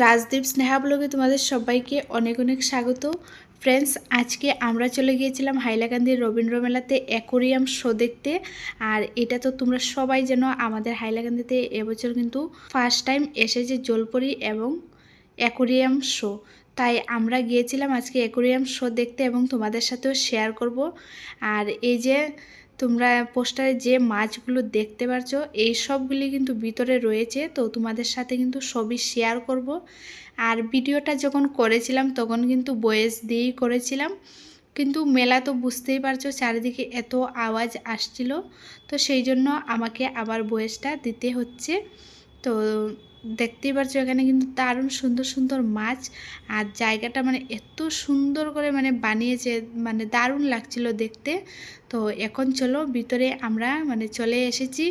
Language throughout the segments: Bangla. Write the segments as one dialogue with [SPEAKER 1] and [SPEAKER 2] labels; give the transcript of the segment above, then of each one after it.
[SPEAKER 1] রাজদীপ স্নেহা ব্লগে তোমাদের সবাইকে অনেক অনেক স্বাগত। ফ্রেন্ডস, আজকে আমরা চলে গিয়েছিলাম হাইলাকান্দির রবীন্দ্র মেলাতে অ্যাকোরিয়াম শো দেখতে। আর এটা তো তোমরা সবাই জানো, আমাদের হাইলাকান্দিতে এবছর কিন্তু ফার্স্ট টাইম এসেছে জলপরি এবং অ্যাকোরিয়াম শো। তাই আমরা গিয়েছিলাম আজকে অ্যাকোরিয়াম শো দেখতে এবং তোমাদের সাথেও শেয়ার করব। আর এই যে তোমরা পোস্টারে যে মাছগুলো দেখতে পাচ্ছ, এই সবগুলি কিন্তু ভিতরে রয়েছে, তো তোমাদের সাথে কিন্তু সবই শেয়ার করব। আর ভিডিওটা যখন করেছিলাম তখন কিন্তু ভয়েস দিয়েই করেছিলাম, কিন্তু মেলা তো বুঝতেই পারছো চারিদিকে এত আওয়াজ আসছিল, তো সেই জন্য আমাকে আবার ভয়েসটা দিতে হচ্ছে। তো দেখতেই পাচ্ছ এখানে কিন্তু দারুণ সুন্দর সুন্দর মাছ, আর জায়গাটা মানে এত সুন্দর করে মানে বানিয়েছে, মানে দারুণ লাগছিল দেখতে। তো এখন চলো ভিতরে আমরা মানে চলে এসেছি,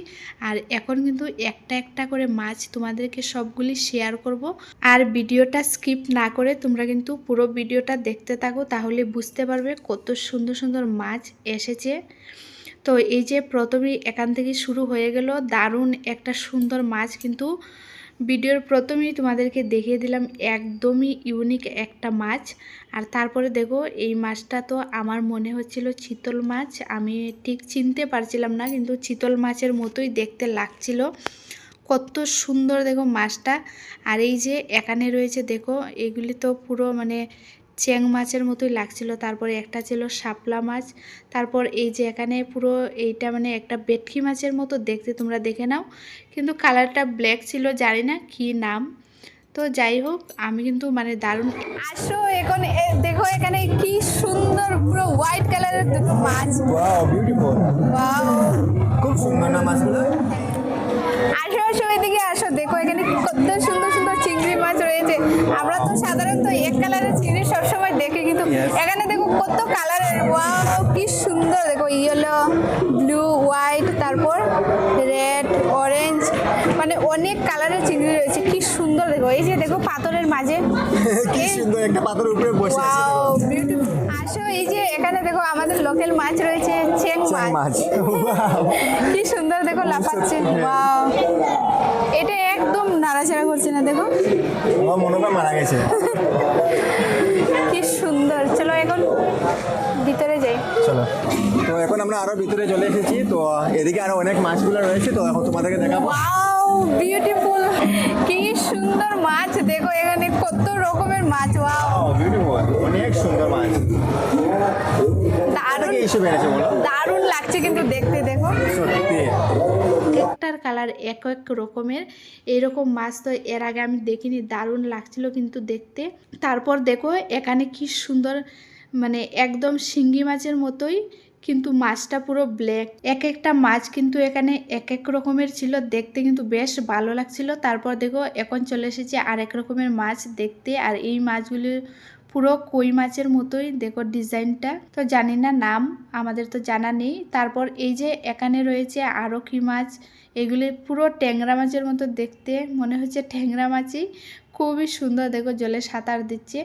[SPEAKER 1] আর এখন কিন্তু একটা একটা করে মাছ তোমাদেরকে সবগুলি শেয়ার করব। আর ভিডিওটা স্কিপ না করে তোমরা কিন্তু পুরো ভিডিওটা দেখতে থাকো, তাহলে বুঝতে পারবে কত সুন্দর সুন্দর মাছ এসেছে। তো এই যে প্রথমেই এখান থেকে শুরু হয়ে গেল দারুণ একটা সুন্দর মাছ, কিন্তু ভিডিওর প্রথমেই তোমাদেরকে দেখিয়ে দিলাম একদমই ইউনিক একটা মাছ। আর তারপরে দেখো এই মাছটা তো আমার মনে হচ্ছিল চিতল মাছ, আমি ঠিক চিনতে পারছিলাম না, কিন্তু চিতল মাছের মতোই দেখতে লাগছিল। কত সুন্দর দেখো মাছটা। আর এই যে এখানে রয়েছে দেখো, এগুলি তো পুরো মানে চ্যাং মাছের মতোই লাগছিল। তারপরে একটা ছিল শাপলা মাছ, তারপর এই যে এখানে পুরো এইটা মানে একটা ভেটকি মাছের মতো দেখতে, তোমরা দেখে নাও, কিন্তু কালারটা ব্ল্যাক ছিল, জানি না কি নাম। তো যাই হোক, আমি কিন্তু মানে দারুণ
[SPEAKER 2] আসো এখন দেখো এখানে কি সুন্দর পুরো হোয়াইট কালারের দুটো মাছ।
[SPEAKER 3] ওয়াও বিউটিফুল,
[SPEAKER 2] ওয়াও,
[SPEAKER 3] খুব সুন্দর না মাছগুলো।
[SPEAKER 2] আসো আসো এদিকে আসো, দেখো এখানে কত সুন্দর সুন্দর চিংড়ি মাছ রয়েছে। আমরা তো সাধারণত এক কালারের চিংড়ি সবসময় দেখি, কিন্তু এখানে দেখো কত কালারের। ওয়াও কি সুন্দর, দেখো ইয়েলো, ব্লু, হোয়াইট, তারপর রেড, অরেঞ্জ, মানে অনেক কালারের চিংড়ি রয়েছে। কি সুন্দর দেখো, এই যে দেখো পাথরের মাঝে
[SPEAKER 3] কি সুন্দর একটা পাথরের উপরে বসে আছে।
[SPEAKER 2] Wow beautiful. আসো এই যে এখানে দেখো আমাদের লোকাল মাছ রয়েছে, চেং
[SPEAKER 3] চ্যাং
[SPEAKER 2] মাছ।
[SPEAKER 3] মাছ। Wow!
[SPEAKER 2] কি সুন্দর দেখো লাফাচ্ছে। ওয়াও, এটা একদম নাড়াচাড়া করছে না, দেখো
[SPEAKER 3] আমার মনে হয় মারা গেছে।
[SPEAKER 2] কি সুন্দর। চলো এখন ভিতরে যাই।
[SPEAKER 3] চলো, তো এখন আমরা আরো ভিতরে চলে এসেছি, তো এদিকে আরো অনেক মাছগুলো রয়েছে, তো এখন তোমাদেরকে দেখাবো।
[SPEAKER 2] ওয়াও বিউটিফুল, কি সুন্দর মাছ, দেখো এখানে কত রকমের মাছ। ওয়াও
[SPEAKER 3] বিউটিফুল, অনেক সুন্দর মাছ।
[SPEAKER 2] দারুণ
[SPEAKER 3] কি হিসেবে এনেছে বলো?
[SPEAKER 2] দারুণ লাগছে কিন্তু দেখতে, দেখো
[SPEAKER 3] সত্যি
[SPEAKER 1] একটার কালার এক এক রকমের, এইরকম মাছ তো এর আগে আমি দেখিনি, দারুণ লাগছিল কিন্তু দেখতে। তারপর দেখো এখানে কি সুন্দর, মানে একদম শিঙ্গি মাছের মতোই, কিন্তু মাছটা পুরো ব্ল্যাক। এক একটা মাছ কিন্তু এখানে এক এক রকমের ছিল, দেখতে কিন্তু বেশ ভালো লাগছিল। তারপর দেখো এখন চলে এসেছে আরেক রকমের মাছ দেখতে, আর এই মাছগুলি পুরো কই মাছের মতোই, দেখো ডিজাইনটা তো জানি না নাম, আমাদের তো জানা নেই। তারপর এই যে এখানে রয়েছে আরও কি মাছ, এগুলি পুরো ট্যাংরা মাছের মতো দেখতে, মনে হচ্ছে ট্যাংরা মাছই, খুবই সুন্দর দেখো জলে সাঁতার দিচ্ছে।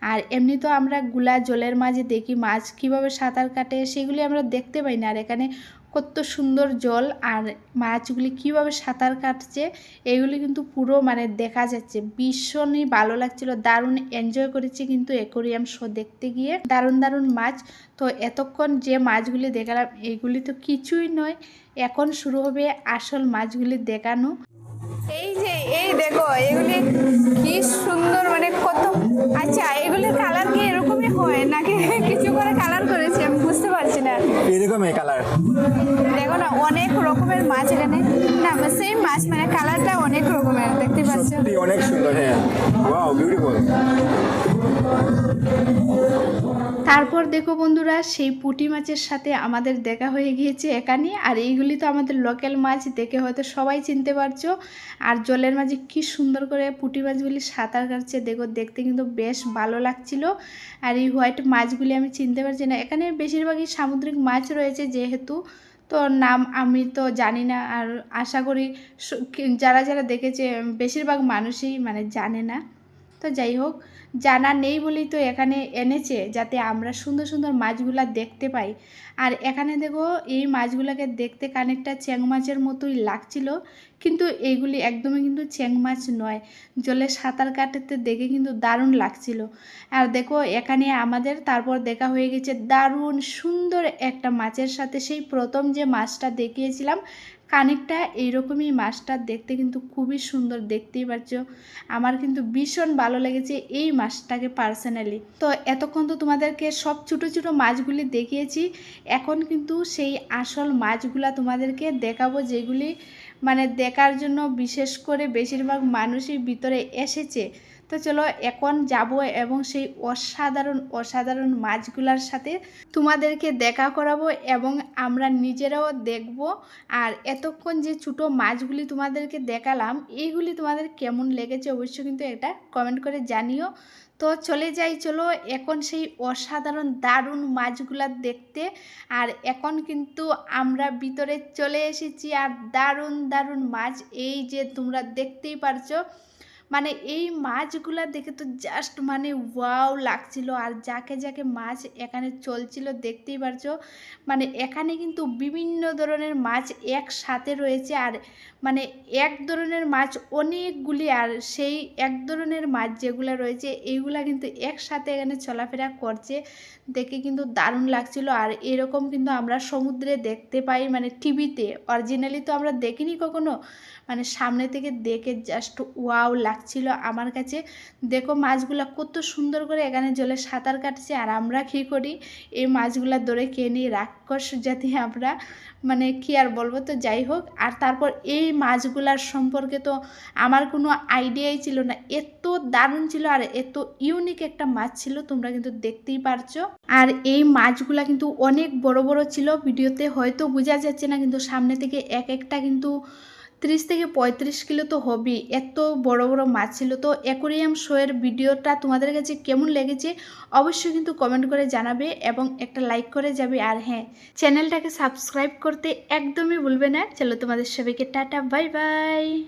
[SPEAKER 1] আর এমনি তো আমরা গুলা জলের মাঝে দেখি মাছ কিভাবে সাঁতার কাটে, সেগুলি আমরা দেখতে পাই না, আর এখানে কত সুন্দর জল আর মাছগুলি কিভাবে সাঁতার কাটছে এগুলি কিন্তু পুরো মানে দেখা যাচ্ছে, ভীষণই ভালো লাগছিল, দারুণ এনজয় করেছি কিন্তু অ্যাকোরিয়াম শো দেখতে গিয়ে। দারুণ দারুণ মাছ। তো এতক্ষণ যে মাছগুলি দেখালাম এগুলি তো কিছুই নয়, এখন শুরু হবে আসল মাছগুলি দেখানো।
[SPEAKER 2] এই যে এই দেখো এগুলি কি সুন্দর, মানে কত। আচ্ছা এগুলির কালার কি এরকমই হয় নাকি কিছু করে কালার করেছে, আমি বুঝতে পারছি না।
[SPEAKER 3] এরকম এই কালার,
[SPEAKER 2] দেখো না অনেক রকমের মাছ এখানে, না সেম মাছ মানে কালারটা অনেক রকমের, দেখতে পাচ্ছ।
[SPEAKER 3] সত্যি অনেক সুন্দর। হ্যাঁ, ওয়াও বিউটিফুল।
[SPEAKER 1] তারপর দেখো বন্ধুরা, সেই পুঁটি মাছের সাথে আমাদের দেখা হয়ে গিয়েছে এখানে। আর এইগুলি তো আমাদের লোকাল মাছ, দেখে হয়তো সবাই চিনতে পারছো। আর জলের মাঝে কি সুন্দর করে পুঁটি মাছগুলি সাঁতার কাটছে, দেখো দেখতে কিন্তু বেশ ভালো লাগছিল। আর এই হোয়াইট মাছগুলি আমি চিনতে পারছি না, এখানে বেশিরভাগই সামুদ্রিক মাছ রয়েছে যেহেতু, তো নাম আমি তো জানি না। আর আশা করি যারা যারা দেখেছে বেশিরভাগ মানুষই মানে জানে না। তো যাই হোক, জানা নেই বলেই তো এখানে এনেছে, যাতে আমরা সুন্দর সুন্দর মাছগুলা দেখতে পাই। আর এখানে দেখো এই মাছগুলোকে দেখতে খানিকটা চ্যাং মাছের মতোই লাগছিল, কিন্তু এইগুলি একদমই কিন্তু চ্যাং মাছ নয়, জলে সাঁতার কাটতে দেখে কিন্তু দারুণ লাগছিল। আর দেখো এখানে আমাদের তারপর দেখা হয়ে গেছে দারুণ সুন্দর একটা মাছের সাথে, সেই প্রথম যে মাছটা দেখিয়েছিলাম কানেকটা এইরকমই মাছটা দেখতে কিন্তু খুবই সুন্দর, দেখতেই পাচ্ছ। আমার কিন্তু ভীষণ ভালো লেগেছে এই মাছটাকে পার্সোনালি। তো এতক্ষণ তো তোমাদেরকে সব ছোটো ছোটো মাছগুলি দেখিয়েছি, এখন কিন্তু সেই আসল মাছগুলা তোমাদেরকে দেখাবো, যেগুলি মানে দেখার জন্য বিশেষ করে বেশিরভাগ মানুষই ভিতরে এসেছে। তো চলো এখন যাব এবং সেই অসাধারণ অসাধারণ মাছগুলার সাথে তোমাদেরকে দেখা করাবো এবং আমরা নিজেরাও দেখব। আর এতক্ষণ যে ছোটো মাছগুলি তোমাদেরকে দেখালাম এইগুলি তোমাদের কেমন লেগেছে অবশ্যই কিন্তু একটা কমেন্ট করে জানিও। তো চলে যাই চলো এখন সেই অসাধারণ দারুণ মাছগুলা দেখতে। আর এখন কিন্তু আমরা ভিতরে চলে এসেছি, আর দারুণ দারুণ মাছ এই যে তোমরা দেখতেই পারছো। মানে এই মাছগুলা দেখে তো জাস্ট মানে ওয়াও লাগছিল। আর যাকে যাকে মাছ এখানে চলছিল দেখতেই পারছো, মানে এখানে কিন্তু বিভিন্ন ধরনের মাছ একসাথে রয়েছে। আর মানে এক ধরনের মাছ অনেকগুলি, আর সেই এক ধরনের মাছ যেগুলো রয়েছে এইগুলা কিন্তু একসাথে এখানে চলাফেরা করছে, দেখে কিন্তু দারুণ লাগছিল। আর এরকম কিন্তু আমরা সমুদ্রে দেখতে পাই, মানে টিভিতে, অরিজিনালি তো আমরা দেখিনি কখনো, মানে সামনে থেকে দেখে জাস্ট ওয়াও লাগছিল আমার কাছে। দেখো মাছগুলা কত সুন্দর করে এখানে জলে সাঁতার কাটছে, আর আমরা কী করি এই মাছগুলা ধরে খেয়ে নিই, রাক্ষস জাতি আমরা, মানে কি আর বলবো। তো যাই হোক, আর তারপর এই মাছগুলার সম্পর্কে তো আমার কোনো আইডিয়াই ছিল না, এত দারুণ ছিল আর এত ইউনিক একটা মাছ ছিল, তোমরা কিন্তু দেখতেই পারছো। আর এই মাছগুলা কিন্তু অনেক বড় বড় ছিল, ভিডিওতে হয়তো বোঝা যাচ্ছে না, কিন্তু সামনে থেকে এক একটা কিন্তু 30 থেকে 35 কিলো তো হবেই, এত বড় বড় মাছ ছিল। তো অ্যাকোরিয়াম শোয়ের ভিডিওটা তোমাদের কাছে কেমন লেগেছে অবশ্যই কিন্তু কমেন্ট করে জানাবে এবং একটা লাইক করে যাবে। আর হ্যাঁ, চ্যানেলটাকে সাবস্ক্রাইব করতে একদমই ভুলবে না। চলো তোমাদের সবাইকে টাটা, বাই বাই।